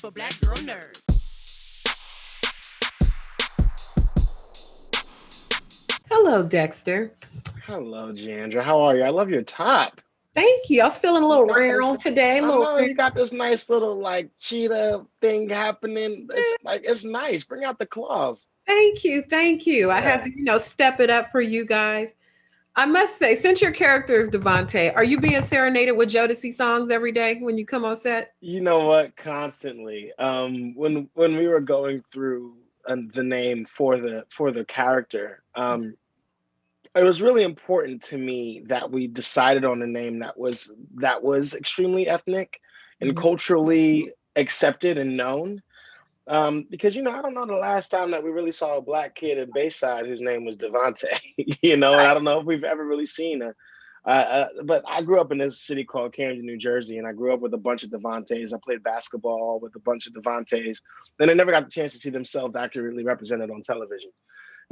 for Black girl nerds. Hello, Dexter. Hello, Jeandra. How are you? I love your top. Thank you. I was feeling a You little got this. round today. A I little know round. you got this nice little like cheetah thing happening. It's nice. Bring out the claws. Thank you. Thank you. I had Yeah. to, step it up for you guys. I must say, since your character is Devante, are you being serenaded with Jodeci songs every day when you come on set? You know what? Constantly. When we were going through the name for the character, it was really important to me that we decided on a name that was extremely ethnic and Mhm. culturally accepted and known. Because I don't know the last time that we really saw a black kid in Bayside whose name was Devante. And I don't know if we've ever really seen a. But I grew up in this city called Camden, New Jersey, and I grew up with a bunch of Devantes. I played basketball with a bunch of Devantes, and I never got the chance to see themselves accurately represented on television.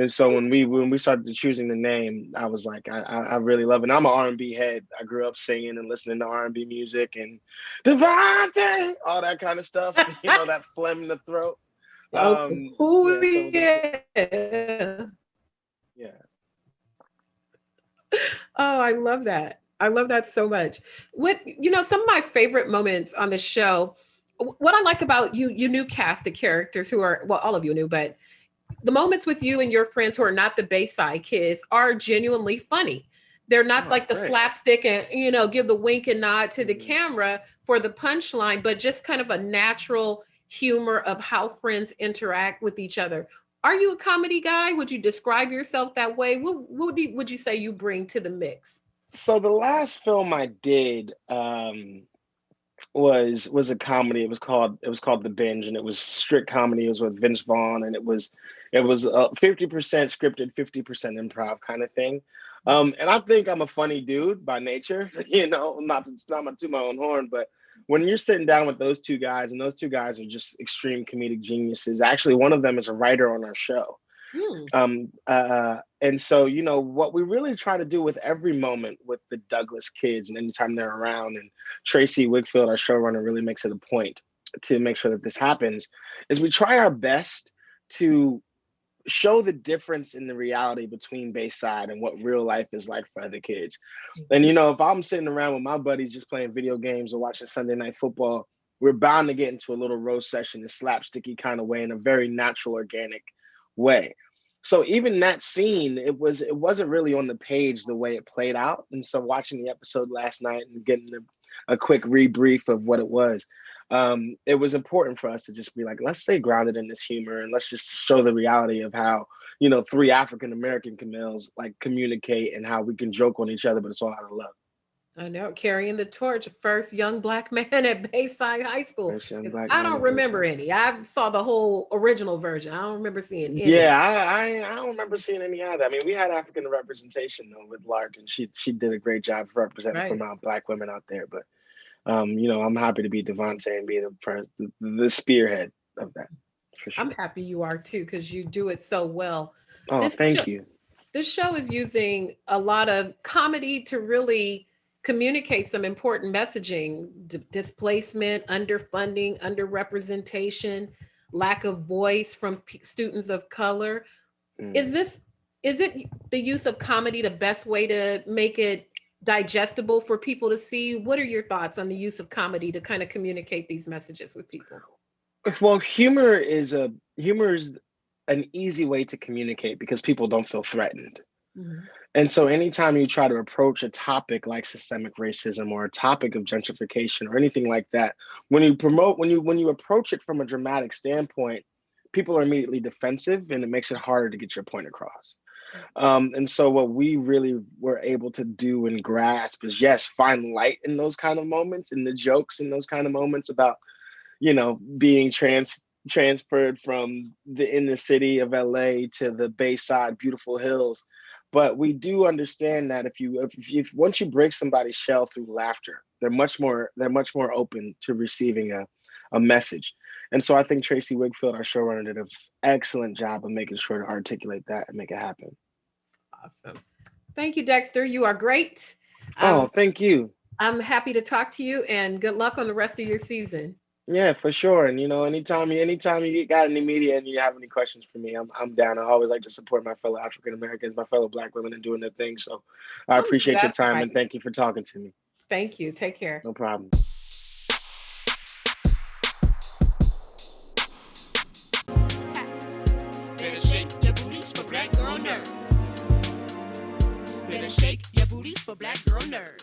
And so when we started choosing the name, I was like, I really love it. I'm an R&B head. I grew up singing and listening to R&B music and Devante, all that kind of stuff. That phlegm in the throat. Oh, Yeah, so it was important. yeah. Yeah. Oh, I love that. I love that so much. Some of my favorite moments on the show, what I like about you new cast of characters who are, well, all of you new, but the moments with you and your friends who are not the Bayside kids are genuinely funny. They're not Oh, like the great. slapstick and, give the wink and nod to the Mhm. camera for the punchline, but just kind of a natural humor of how friends interact with each other. Are you a comedy guy? Would you describe yourself that way? What would you say you bring to the mix? So the last film I did was a comedy. It was called The Binge, and it was strict comedy. It was with Vince Vaughn, and it was 50% scripted, 50% improv kind of thing. And I think I'm a funny dude by nature. Not to my own horn, but when you're sitting down with those two guys, and those two guys are just extreme comedic geniuses. Actually, one of them is a writer on our show. Hmm. And so, what we really try to do with every moment with the Douglas kids and anytime they're around, and Tracy Wigfield, our showrunner, really makes it a point to make sure that this happens, is we try our best to show the difference in the reality between Bayside and what real life is like for other kids. And, if I'm sitting around with my buddies just playing video games or watching Sunday Night Football, we're bound to get into a little roast session in a slapsticky kind of way, in a very natural, organic way. So even that scene, it wasn't really on the page the way it played out. And so watching the episode last night and getting a quick rebrief of what it was, it was important for us to just be like, let's stay grounded in this humor, and let's just show the reality of how, three African American males like communicate, and how we can joke on each other, but it's all out of love. I know, carrying the torch, first young black man at Bayside High School. First young 'Cause black I man don't at remember Bayside. any. I saw the whole original version. I don't remember seeing any. Yeah, I don't remember seeing any either. I mean, we had African representation though with Lark, and she did a great job representing Right. from our black women out there. But I'm happy to be Devante and be the spearhead of that for I'm sure. happy you are too, because you do it so well. Oh, This show, thank you. this show is using a lot of comedy to really communicate some important messaging: displacement, underfunding, underrepresentation, lack of voice from students of color. Is Mm. this is it the use of comedy the best way to make it digestible for people to see? What are your thoughts on the use of comedy to kind of communicate these messages with people? Well, humor is an easy way to communicate because people don't feel threatened. Mhm. And so anytime you try to approach a topic like systemic racism or a topic of gentrification or anything like that, when you approach it from a dramatic standpoint, people are immediately defensive, and it makes it harder to get your point across. And so what we really were able to do and grasp is, yes, find light in those kind of moments, in the jokes in those kind of moments about, being transferred from the inner city of LA to the Bayside beautiful hills. But we do understand that if once you break somebody's shell through laughter, they're much more open to receiving a message. And so I think Tracy Wigfield, our showrunner, did an excellent job of making sure to articulate that and make it happen. Awesome. Thank you, Dexter. You are great. Oh, I'm thank you. I'm happy to talk to you, and good luck on the rest of your season. Yeah, for sure. And anytime you got any media and you have any questions for me, I'm down. I always like to support my fellow African Americans, my fellow Black women, and doing their thing. So I Oh, appreciate your that's time right. and thank you for talking to me. Thank you. Take care. No problem. Better shake your booties for Black girl nerves. Better shake your booties for Black girl nerves.